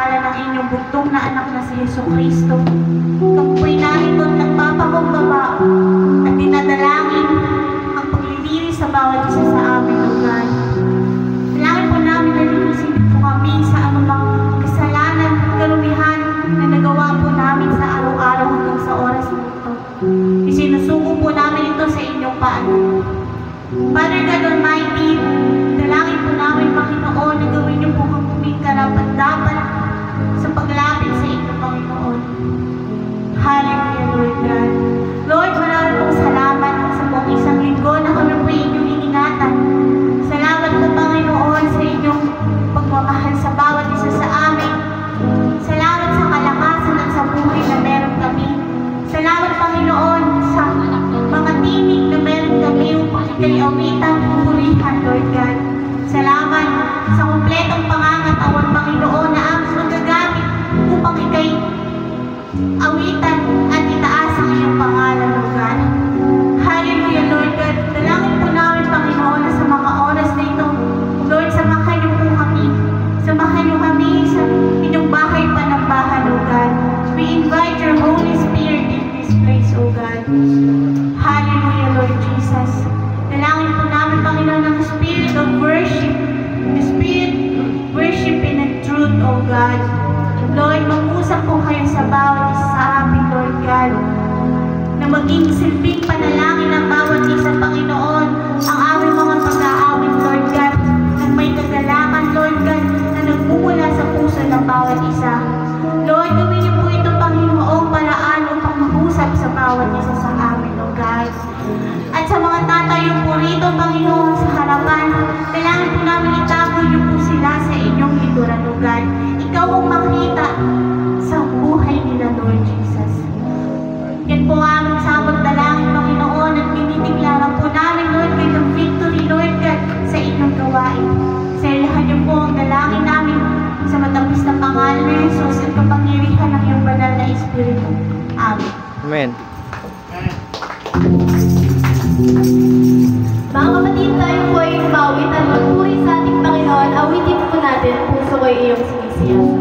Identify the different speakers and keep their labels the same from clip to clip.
Speaker 1: ng inyong bugtong na anak na si Jesucristo. Ikaw po'y narito at nagpapakumbaba at dinadalangin ang paglilinis sa bawat isa sa amin, O God. Dalangin po namin na linisin po kami sa anumang kasalanan at karumihan na nagawa po namin sa araw-araw hanggang sa oras na ito. Isinusuko po namin ito sa inyong paanan. Father God Almighty, dalangin po namin, Panginoon, na gawin niyo po kaming karapat-dapat sa paglapit sa inyo, Panginoon. Hallelujah, Lord God. Lord, maraming pong salamat sa buong isang linggo na kami po inyong iningatan. Salamat po, Panginoon, sa inyong pagmamahal sa bawat isa sa amin. Salamat sa kalakasan at sa buhay na meron kami. Salamat, Panginoon, sa mga tinig na meron kami upang ikay awitan, purihan, Lord God. Salamat sa kumpletong pangangatawan, Panginoon, na aming magagamit upang ikay awitan at itaas ang iyong pangalan, Lord God. Hallelujah, Lord God. Dalangin po namin, Panginoon, na sa mga oras na ito, Lord, samahan niyo po kami. Samahan niyo kami sa inyong bahay panambahan, O God. We invite your Holy Spirit in this place, O God. Hallelujah, Lord Jesus. Dalangin po namin, Panginoon, ng spirit of worship, the spirit of worship in truth, O God. Lord, mag-usap po kayo sa bawat isa sa amin, Lord God, na maging silbing panalangin ng bawat isa, Panginoon, ang aming mga pag-aawit, Lord God, ng may kagalakan, Lord God, na nagmumula sa puso ng bawat isa. Lord, gawin niyo po ito, Panginoon, paraan upang mag-usap sa bawat isa sa amin, Lord God. At sa mga tatayo po rito, Panginoon, sa harapan, kailangan po namin itago niyo po sila sa inyong likuran, Lord God. Ikaw ang makita sa buhay nila, Lord Jesus. Yan po ang aming sabot dalangin, Panginoon, at tinitiglaran po namin, Lord God, ang victory, Lord God, sa inyong gawain. Sa ilahan niyo po ang dalangin namin sa matamis na pangalan ni Jesus at kapangyarihan ng iyong banal na Espiritu. Amen.
Speaker 2: Amen.
Speaker 3: Mga kapatid, tayo po ay umawit at magpuri sa ating Panginoon. Awitin po natin, puso ko iyong sinisiyasan.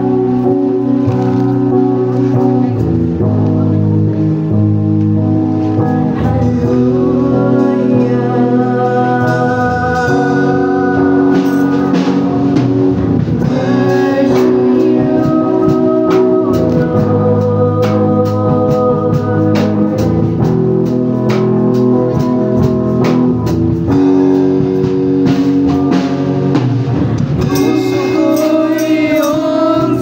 Speaker 4: Puso ko'y iyong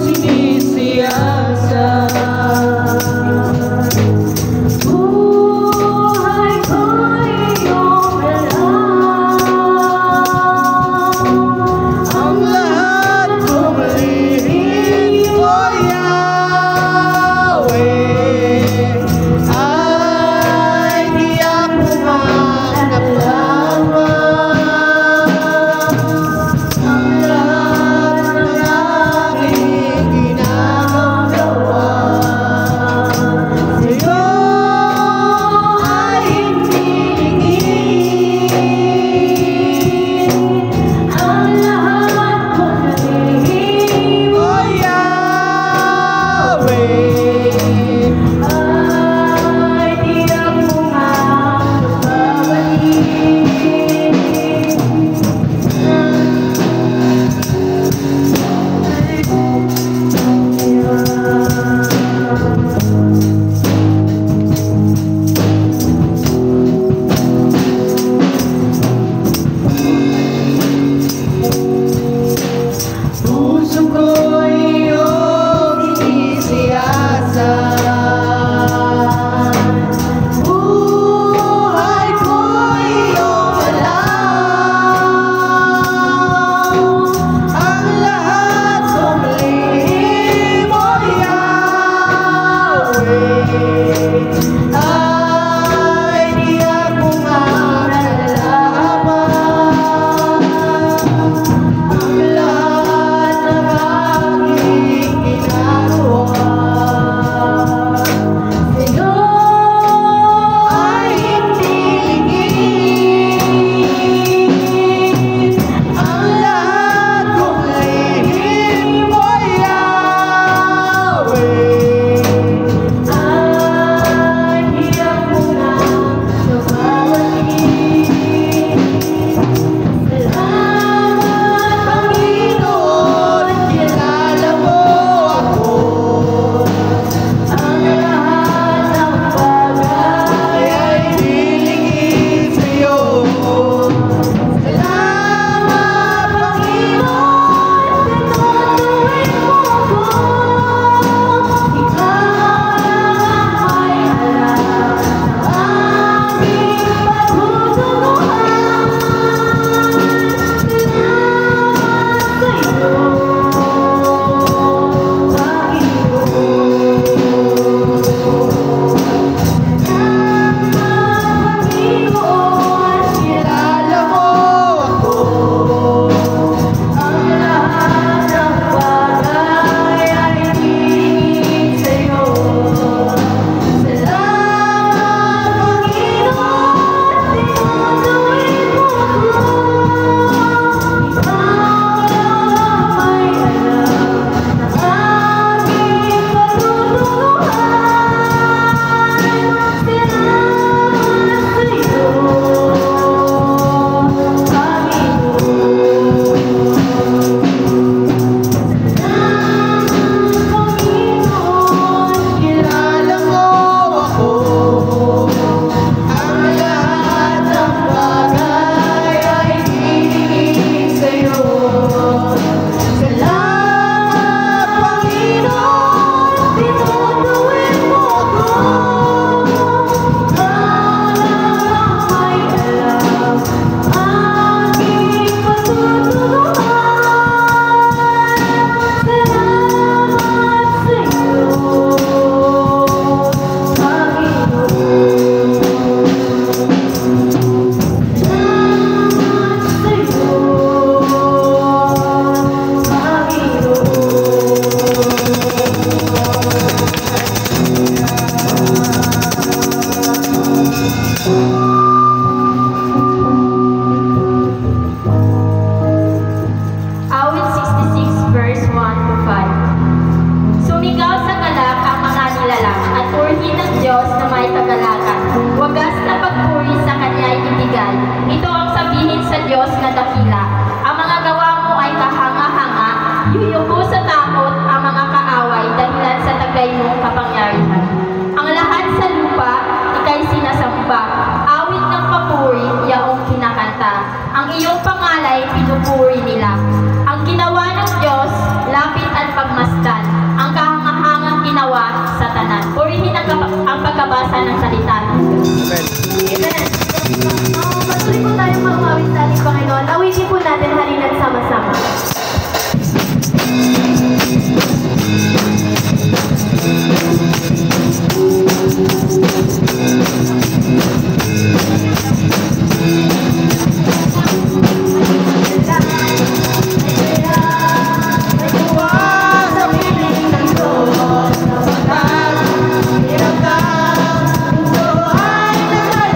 Speaker 2: Amen.
Speaker 3: Amen. Patuloy po tayong mamawit sa ating Panginoon. Awitin po natin halina't sama-sama.
Speaker 1: Hirap ka, puso ay nagkakaroon.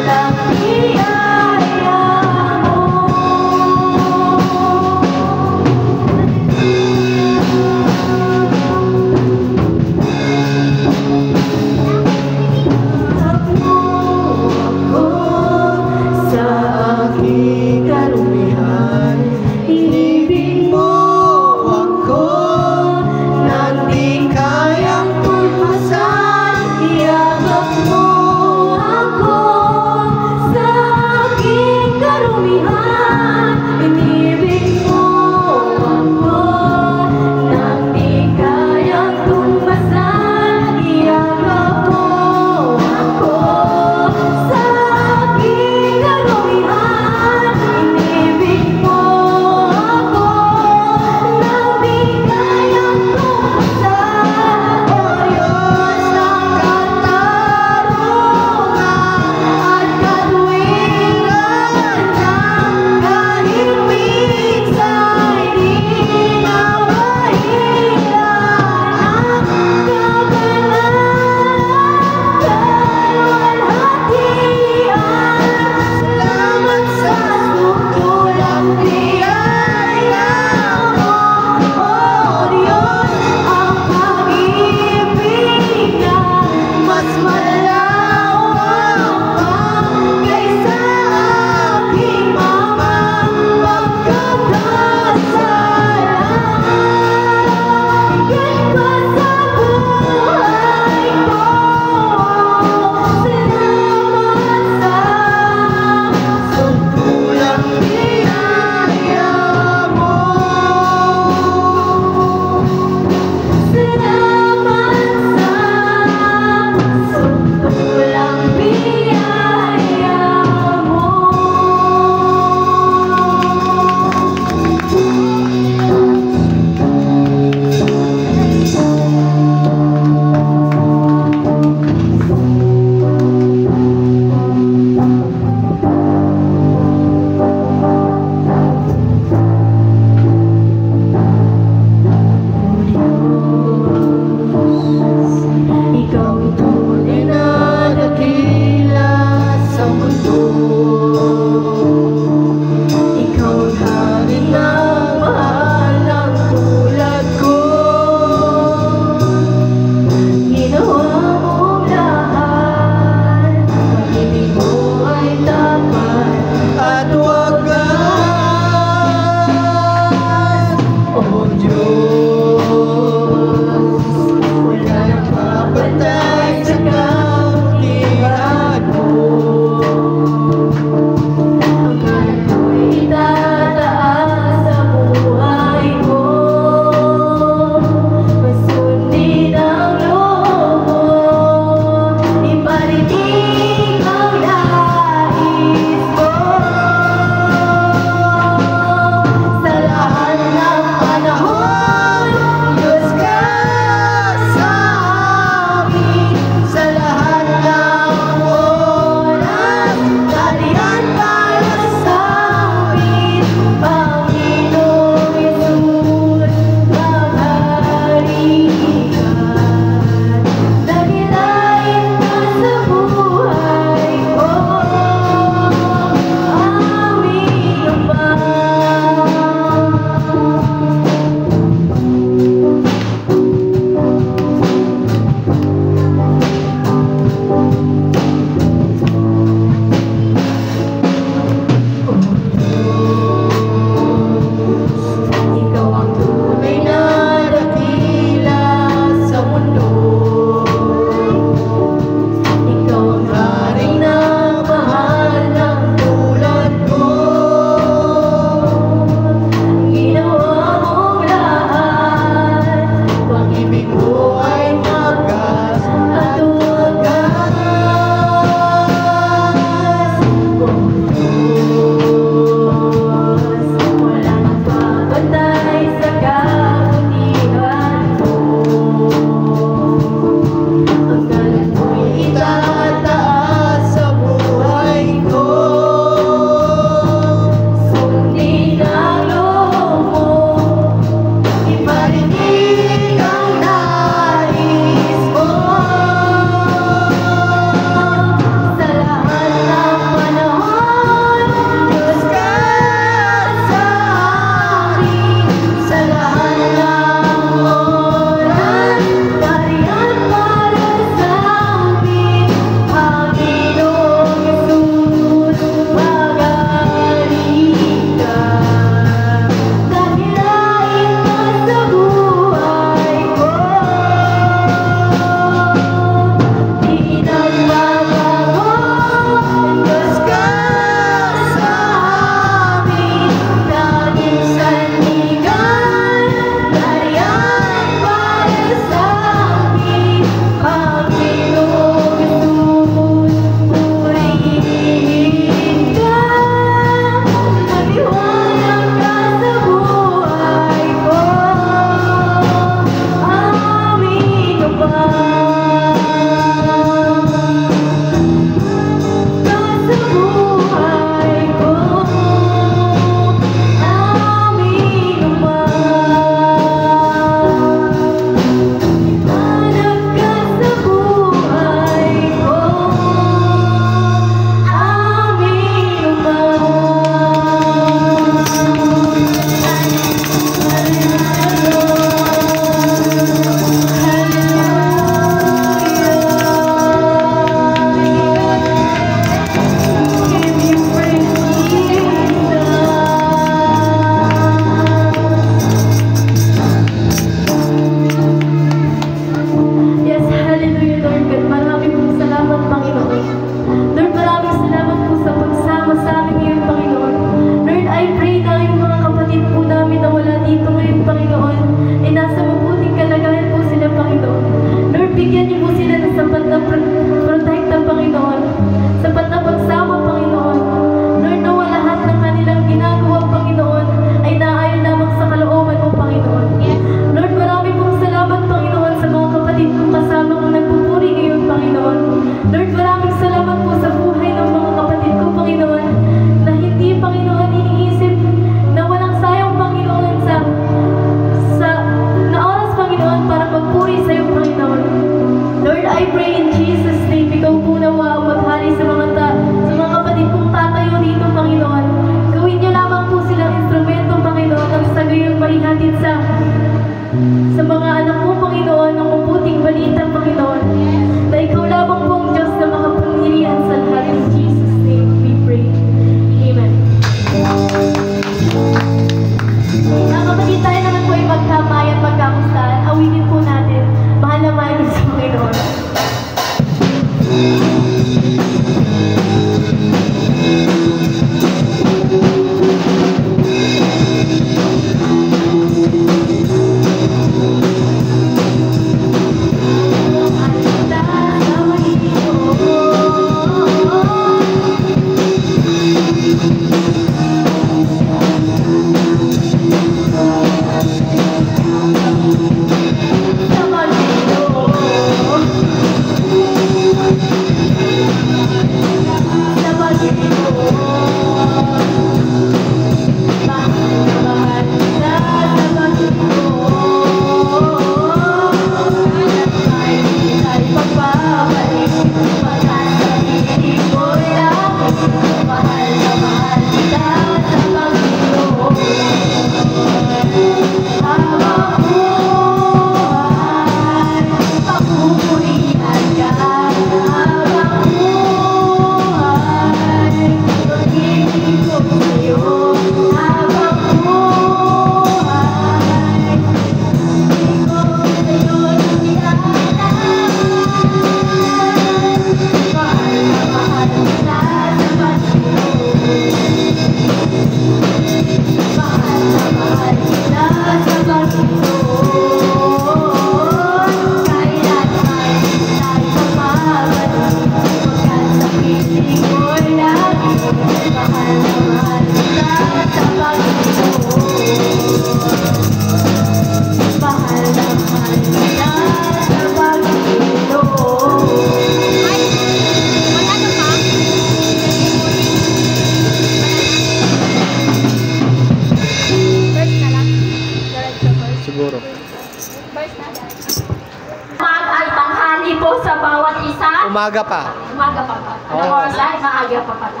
Speaker 2: Umaga pa.
Speaker 3: Umaga pa ba? Anong
Speaker 2: Oo.
Speaker 3: oras ay? Maaga pa pala.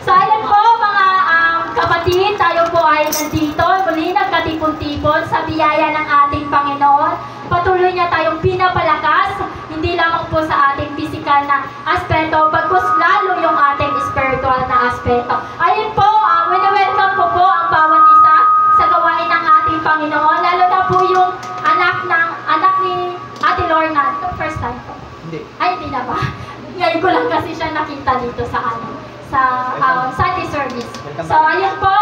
Speaker 3: So, ayan po mga kapatid, tayo po ay nandito. Muli nagkatipon-tipon sa biyaya ng ating Panginoon. Patuloy niya tayong pinapalakas, hindi lamang po sa ating physical na aspeto, bagkus lalo yung ating spiritual na aspeto. Ayun po, welcome ko po ang bawat isa sa gawain ng ating Panginoon, lalo na po yung anak ni Ate Lorna. Ito first time po.
Speaker 2: Hindi.
Speaker 3: Ay, hindi na ba? Ngayon ko lang kasi siya nakita dito sa Sunday service. So, ayun po,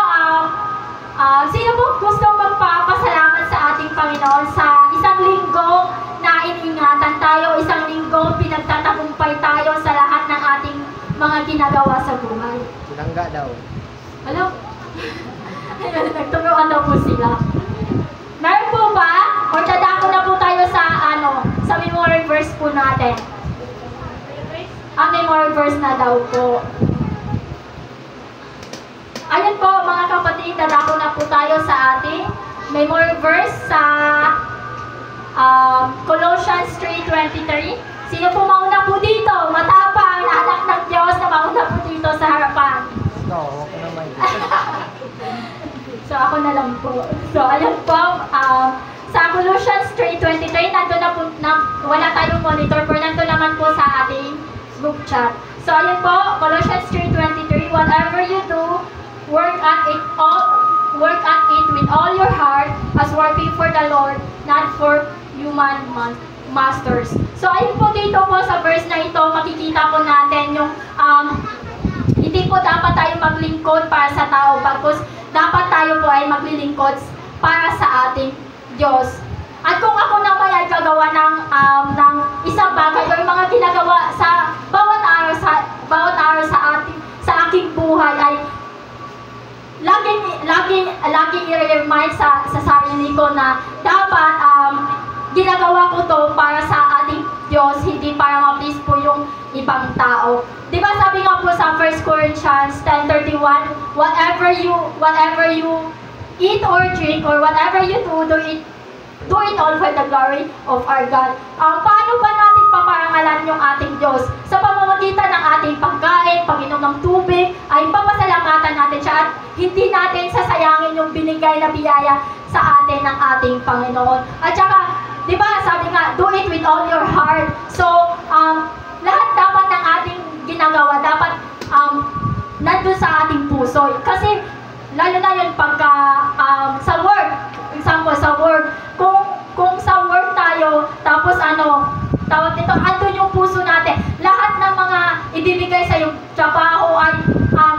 Speaker 3: sino po gusto magpapasalamat sa ating Panginoon sa isang linggo na iningatan tayo, isang linggo pinagtatagumpay tayo sa lahat ng ating mga ginagawa sa buhay?
Speaker 2: Sinangga daw.
Speaker 3: Alam? Ayun, nagturuan daw po sila. Meron po ba? O dadako na po tayo sa memory verse po natin. Ang memory verse na daw po. Ayun po mga kapatid, dadako na po tayo sa ating memory verse sa Colossians 3:23. Sino po mauna po dito? Matapang na anak ng Diyos na mauna po dito sa harapan.
Speaker 2: Ikaw, ako naman.
Speaker 3: So ako na lang po. So ayun po, sa Colossians 3:23, nandun na po, wala tayong monitor, pero nandun naman po sa ating group chat. So ayun po, Colossians 3:23, whatever you do, work at it with all your heart as working for the Lord, not for human masters. So ayun po dito po sa verse na ito, makikita po natin yung hindi po dapat tayo maglingkod para sa tao, bagkus dapat tayo po ay maglilingkod para sa ating Diyos. At kung ako naman ay gagawa ng isang bagay o mga ginagawa sa bawat araw sa aking buhay ay laging i-remind sa sarili ko na dapat ginagawa ko to para sa ating Diyos, hindi para ma-please po yung ibang tao. Di ba sabi nga po sa 1 Corinthians 10:31, whatever you eat or drink or whatever you do it all for the glory of our God. Paano ba natin paparangalan yung ating Diyos? Sa pamamagitan ng ating pagkain, pag-inom ng tubig, ay papasalamatan natin siya at hindi natin sasayangin yung binigay na biyaya sa atin ng ating Panginoon. At saka, di ba, sabi nga, do it with all your heart. So, lahat dapat ng ating ginagawa, dapat nandun sa ating puso. Kasi, lalo na yun pagka sa work, example, sa work, kung sa work tayo, tapos tawag nito, andun yung puso natin. Lahat ng mga ibibigay sa yung trabaho ay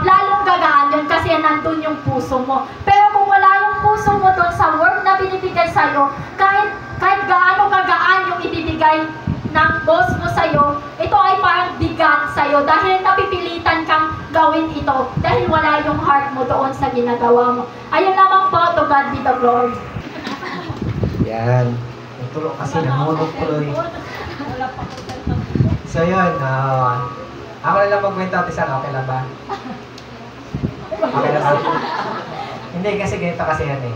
Speaker 3: lalong gagaan yun kasi nandun yung puso mo. Pero kung wala yung puso mo doon sa work na binibigay sa'yo, kahit gaano kagaan yung ibibigay ng boss mo sa'yo, ito ay parang bigat sa'yo dahil napipilitan kang gawin ito dahil wala yung heart mo doon sa ginagawa mo. Ayun lamang po, to God be the glory.
Speaker 2: Yan. Nagtulog kasi namulog tuloy. So yun, ako na lang magkwento at isa, okay lang ba? Okay lang ba? Hindi, kasi ganito kasi yan eh.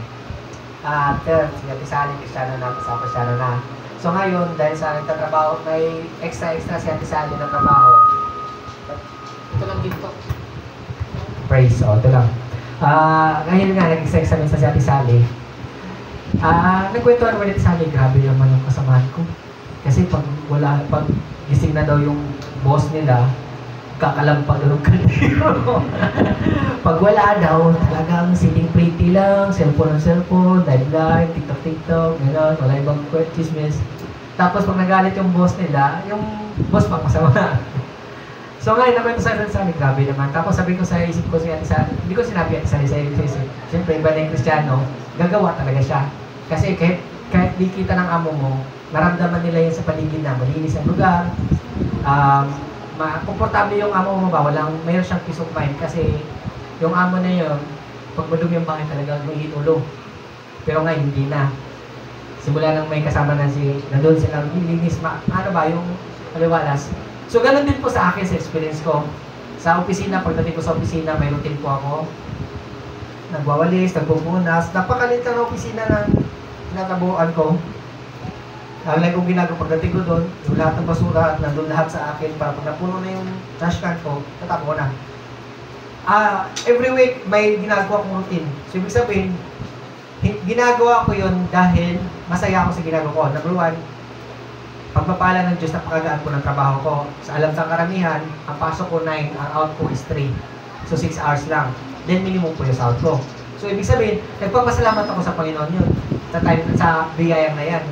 Speaker 2: Si Ate Sally, Kristiyano na, sa Kristiyano na. So ngayon, dahil sa nagtatrabaho, may extra si Ate Sally na trabaho. Ito lang dito. Praise, ito lang. Ngayon nga, nag-extra sa si Ate Sally. Nagkwentuhan ulit sa amin, grabe naman yung kasamahan ko. Kasi pag gising na daw yung boss nila, kakalampag daw ng kaldero. Pag wala daw, talagang sitting pretty lang, cellphone, dive, TikTok, gano'n, wala ibang chismis. Tapos pag nagalit yung boss nila, yung boss pang masama. So ngayon, nakwento sa amin, grabe naman. Tapos sabi ko sa isip ko, hindi ko sinabi sa isip. Siyempre, iba na yung Kristiyano, gagawa talaga siya. Kasi kahit di kita ng amo mo, naramdaman nila yun sa paligid na malinis ang lugar, komportable yung amo mo ba, mayroon siyang peace of mind kasi yung amo na yun, pag madumi yung bahay talaga ulo. Pero ngayon hindi na. Simula nang may kasama na nandun silang nilinis, yung aliwalas. So ganun din po sa akin sa experience ko. Sa opisina, pagdating ko sa opisina, may routine po ako. Nagwawalis, nagpupunas, napakalit na opisina ng tinatabuan ko. Ang like kong ginagawa pagdating ko doon, yung lahat ng basura at nandun lahat sa akin para pag napuno na yung trash can ko, tatapo ko na. Every week may ginagawa kong routine. So ibig sabihin, ginagawa ko yun dahil masaya ako sa ginagawa ko. Number one, pagpapala ng Diyos na pakagaan ko ng trabaho ko. Sa alam sa karamihan, ang pasok ko 9, ang out ko is 3. So 6 hours lang. Then minimum po yung sahod ko. So ibig sabihin, nagpapasalamat ako sa Panginoon yun. Sa biyayang na yan.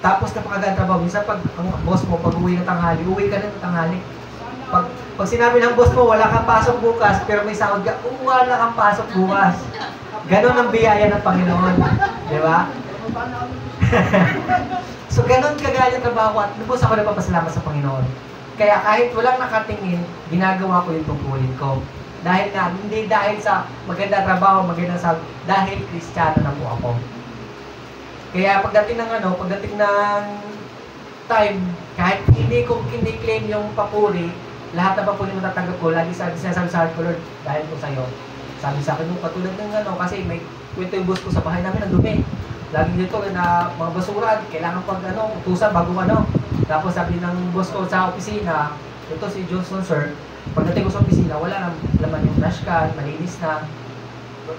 Speaker 2: Tapos napakagaan trabaho. Minsan pag ang boss mo, pag uwi ng tanghali, uwi ka na ng tanghali. Pag sinabi ng boss mo, wala kang pasok bukas, pero may sahod ka, wala kang pasok bukas. Ganon ang biyaya ng Panginoon. Di ba? So ganon kagaya ng trabaho at lubos ako napapasalamat sa Panginoon. Kaya kahit walang nakatingin, ginagawa ko yung tungkulin ko. Dahil nga, hindi dahil sa magandang trabaho, magandang sahod, dahil Kristiyano na po ako. Kaya pagdating ng time, kahit hindi ko kini-claim yung papuri, lahat na papuri matatanggap ko, lagi sinasabi sa heart ko, Lord, dahil ko sa'yo. Sabi sa akin, katulad ng kasi may kwento yung boss ko sa bahay namin, ang dumi. Lagi dito na mga basura, kailangan pag utusan bago Tapos sabi ng boss ko sa opisina, ito si Johnson sir, pagdating ko sa opisina, wala nang laman yung trash can, malinis na.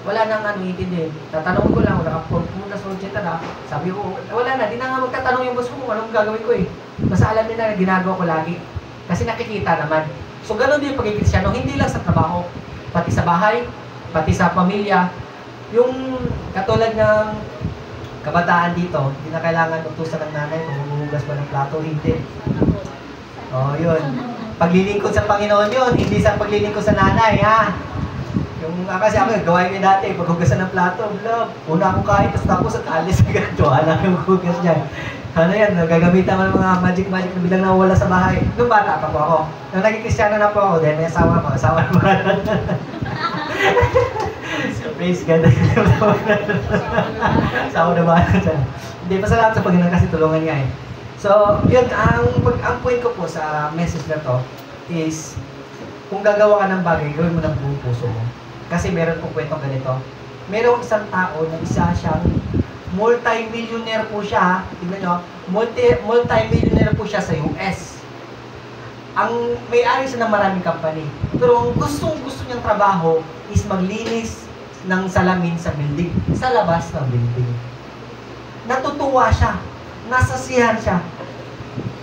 Speaker 2: Wala nang itindi. Tatanungin ko lang, pumunta sa Ojeta na. Sabi ko, wala na, di na nga magtatanong yung boss ko kung anong gagawin ko eh. Basta alam nila na ginagawa ko lagi. Kasi nakikita naman. So ganun din yung pagiging Kristyano, hindi lang sa trabaho, pati sa bahay, pati sa pamilya. Yung katulad ng kabataan dito, hindi na kailangan utusan ng nanay kung humuhugas ba ng plato, hindi. Yun. Paglilingkod sa Panginoon yun, hindi sa paglilingkod sa nanay, ha? Kasi ako, gawain ko dati, paghugasan ng plato, una akong kain, tapos at alis agad, wala yung hugas dyan. Nagagamitan mo ng mga magic na bilang nawawala sa bahay. Nung bata pa po ako. Nung naging Kristyano na po ako, dahil may asawa na ba? Praise God. Asawa na ba? Hindi, pasalamat sa Panginoon kasi tulungan nga eh. So, yun, ang point ko po sa message na to is, kung gagawa ka ng bagay, gawin mo ng buong puso mo. Kasi meron pong kwentong ganito. Merong isang tao na isa siyang multi-millionaire po siya. Tignan nyo, multi-millionaire po siya sa US. Ang may-ari siya ng maraming company. Pero ang gustong-gusto niyang trabaho is maglinis ng salamin sa building. Sa labas ng building. Natutuwa siya. Nasasiyahan siya.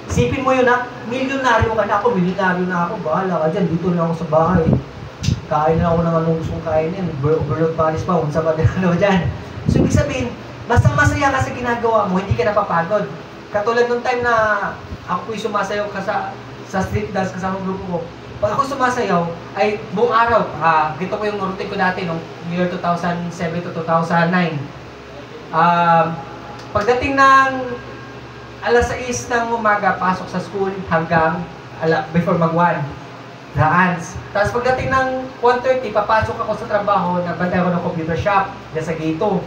Speaker 2: Isipin mo yun milyonaryo ka na ako, milyonaryo na ako, bahala ka dyan, dito na ako sa bahay. Kain na ako ng anong gustong kainin, overload panis pa, unsa ba dyan. So, ibig sabihin, basta masaya ka sa ginagawa mo, hindi ka napapagod. Katulad nung time na ako po'y sumasayaw ka sa street dance kasama ng grupo ko. Pag ako sumasayaw, ay buong araw, dito ko yung routine ko dati nung year 2007 to 2009. Pagdating ng alas 6 ng umaga, pasok sa school hanggang before mag-1. Dance. Tapos pagdating ng 1:30, papasok ako sa trabaho, nagbantay ako ng computer shop, dyan sa Gito.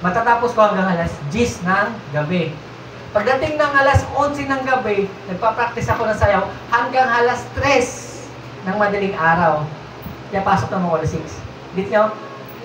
Speaker 2: Matatapos ko hanggang alas 10 ng gabi. Pagdating ng alas 11 ng gabi, nagpa-practice ako ng sayaw hanggang alas 3 ng madaling araw. Kaya pasok naman ako alas 6. Dito nyo?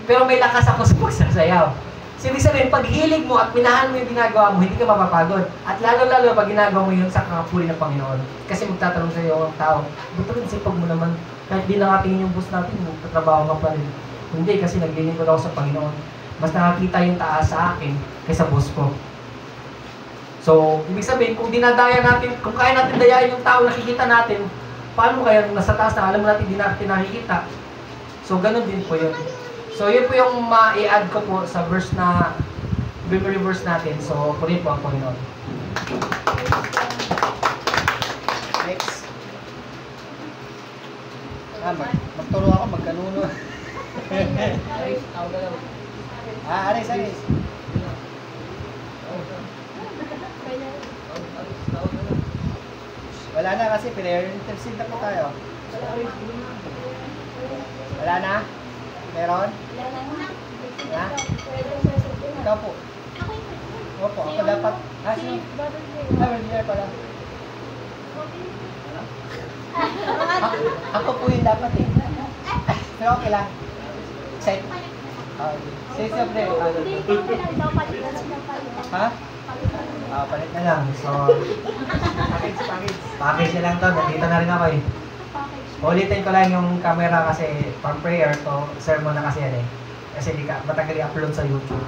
Speaker 2: Pero may lakas ako sa pagsasayaw. So, ibig sabihin, pag hilig mo at minahan mo yung ginagawa mo, hindi ka mapapagod. At lalo-lalo pag ginagawa mo yun sa kakapuri ng Panginoon. Kasi magtatanong sa iyo ang tao, buto rin sipag mo naman, kahit di nakatingin yung boss natin, magtatrabaho ka pa rin. Hindi, kasi naglilingkod ako sa Panginoon. Mas nakakita yung taas sa akin kaysa boss ko. So, ibig sabihin, kung dinadaya natin, kung kaya natin dayain yung tao nakikita natin, paano kaya nung nasa taas na alam mo natin hindi natin nakikita? So, ganun din po yun. So, yun po yung ma-i-add ko po sa verse na memory verse natin. So, purihin po ang Panginoon. Next. Magturo ako, magkanuno. Aris. Wala na kasi, pinag-intercede na po tayo. Wala na? Meron? Ha? Ikaw po. Opo, ako dapat. Sino? Brother pala. Ako po yung dapat eh. Pero okay lang. Excited. Say something. Ha? Palit na lang. So, package na lang to. Nandito na rin ako eh. Ulitin ko lang yung camera kasi pang prayer to sermon na kasi yan eh. Kasi di ka matagal i-upload sa YouTube.